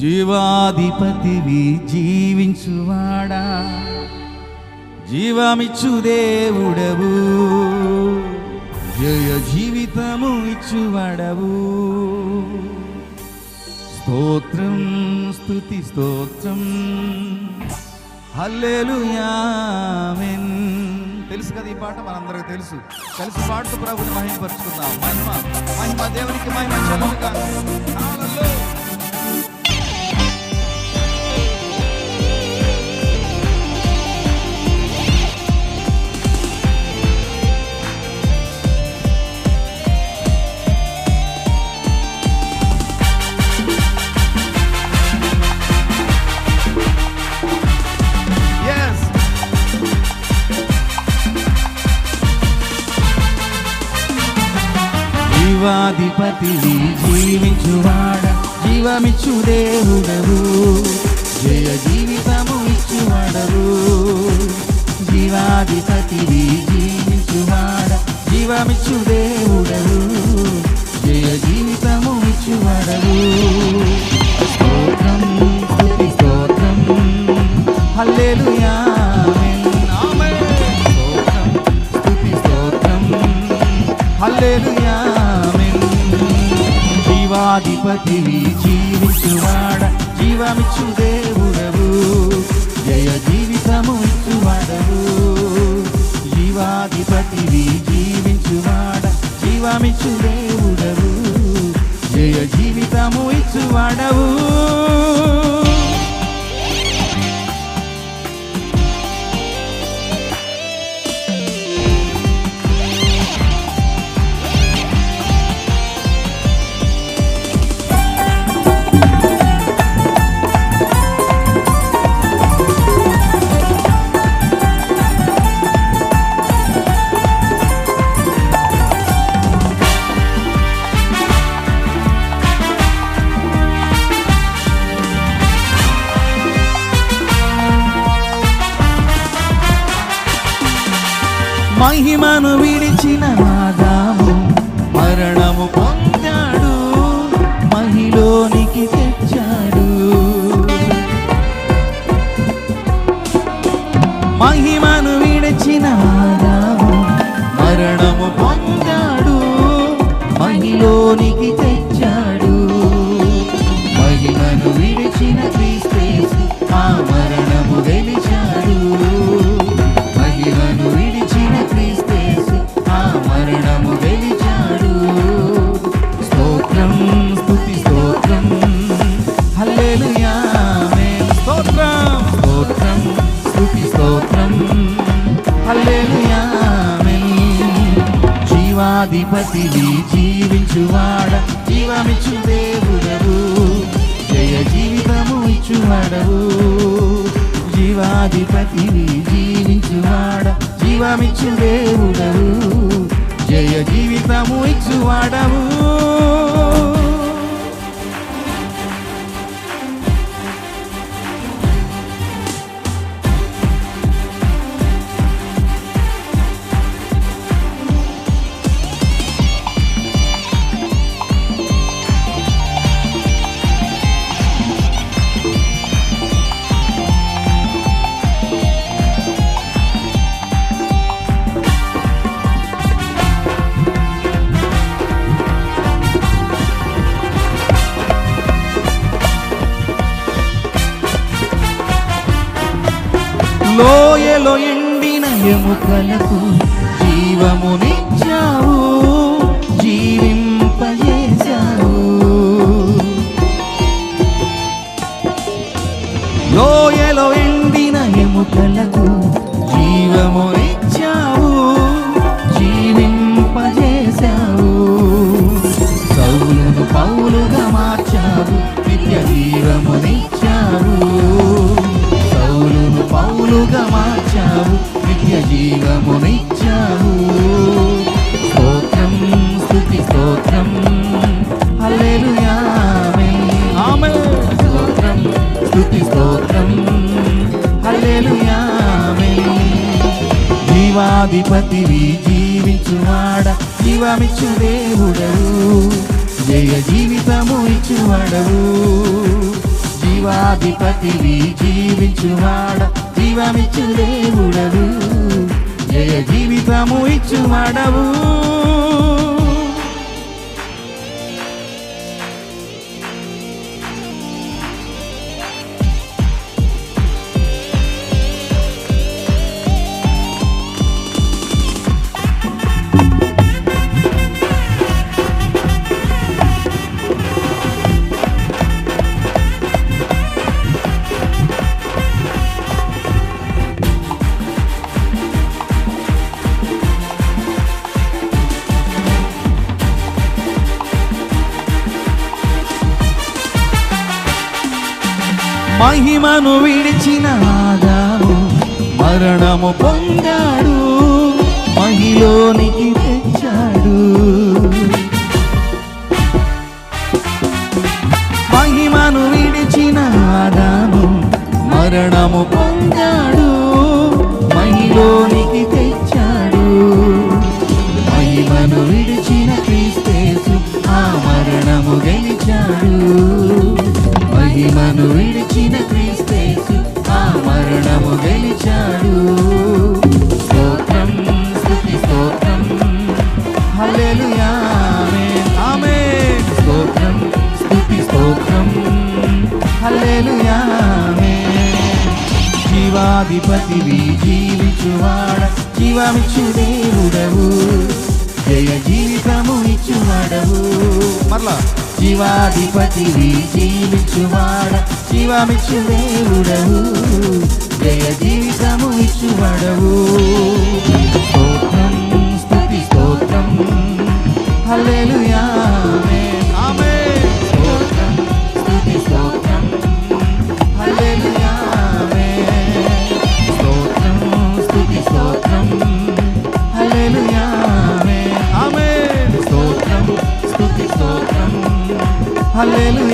జీవాధిపతివి జీవించువాడా, జీవమిచ్చు దేవుడవు, జయ జీవితము ఇచ్చువాడవు. స్తోత్రం స్తుతి స్తోత్రం హల్లెలూయా ఆమేన్. తెలుసు కదా ఈ పాట, మనందరికీ తెలుసు. కలిసి పాడుతూ ప్రభుని మహిమపరుచుకుందాం. మహిమ మహిమ దేవునికి, మహిమ చెల్లుగా. హల్లెలూయా. జీవాధిపతివి జీవించువాడ, జీవమిచ్చు దేవుడవు, జయ జీవితము ఇచ్చువాడవు. జీవాధిపతివి జీవించువాడ, జీవమిచ్చు దేవుడవు, జయ జీవితము ఇచ్చువాడవు. స్తోత్రం స్తుతి స్తోత్రం హల్లెలూయా ఆమేన్. స్తోత్రం స్తుతి స్తోత్రం హల్లెలూయా. జీవాధిపతివి జీవించువాడ, జీవమిచ్చు దేవుడవు, జయ జీవితము ఇచ్చువాడవు. జీవాధిపతివి జీవించువాడ, జీవమిచ్చు దేవుడవు, జయ జీవితము ఇచ్చువాడవు. మహిమను విడిచిన ఆదాము మరణము పొందాడు, మహిలోనికి తెచ్చాడు. మహిమను విడిచిన ఆదాము మరణము పొందాడు, మహిలోనికి తెచ్చాడు. మహిమను విడిచిన క్రీస్తు ఆ మరణము గెలిచాడు. మహిమను విడిచిన క్రీస్తు ఆ మరణము గెలిచాడు. స్తోత్రం స్తుతి స్తోత్రం హల్లెలూయా ఆమేన్. స్తోత్రం స్తోత్రం స్తుతి స్తోత్రం హల్లెలూయా ఆమేన్. జీవాధిపతివి జీవించువాడ, జీవమిచ్చు దేవుడవు, జయ జీవితము ఇచ్చువాడవు. జీవాధిపతివి జీవించువాడ, జీవమిచ్చు దేవుడవు, జయ జీవితము ఇచ్చువాడవు. లోయలో ఎండిన ఎముకలకు జీవమునిచ్చావు, జీవింపజేశావు. లోయలో ఎండిన ఎముకలకు జీవమునిచ్చావు, జీవింపజేశావు. సౌలును పౌలుగా మార్చావు, నిత్య జీవమునిచ్చావు. సౌలును పౌలుగా మార్చావు, నిత్య జీవమునిచ్చావు. స్తోత్రం స్తుతి స్తోత్రం హల్లెలూయా ఆమేన్. స్తోత్రం స్తుతి స్తోత్రం హల్లెలూయా ఆమేన్. జీవాధిపతివి జీవించువాడ, జీవమిచ్చు దేవుడవు, జయ జీవితము ఇచ్చువాడవు. జీవాధిపతివి జీవించువాడ జీవమిచ్చు దేవుడవు జయ జీవితము ఇచ్చువాడవు మహిమను విడిచిన ఆదాము మరణము పొందాడు మహిలోనికి తెచ్చాడు మహిమను విడిచిన ఆదాము మరణము పొందాడు మహిలోనికి తెచ్చాడు మహిమను విడిచిన క్రీస్తు ఆ మరణము గెలిచాడు మహిమను విడిచిన క్రీస్తు ఆ మరణము గెలిచాడు స్తోత్రం స్తుతి స్తోత్రం హల్లెలూయా ఆమేన్ ఆమేన్ స్తోత్రం స్తుతి స్తోత్రం హల్లెలూయా ఆమేన్ జీవాధిపతివి జీవించువాడ జీవమిచ్చు దేవుడవు జయ జీవితము ఇచ్చువాడవు మరలా జీవాధిపతివి జీవించువాడ జీవమిచ్చు దేవుడవు జయ జీవితము ఇచ్చువాడవు స్తోత్రం స్తుతి స్తోత్రం హల్లెలూయా ఆమేన్ ఆమేన్ స్తోత్రం స్తుతి స్తోత్రం హల్లెలూయా ఆమేన్ స్తోత్రం స్తుతి స్తోత్రం హల్లెలూయా ఆమేన్ ఆమేన్ స్తోత్రం స్తుతి స్తోత్రం హల్లెలూయా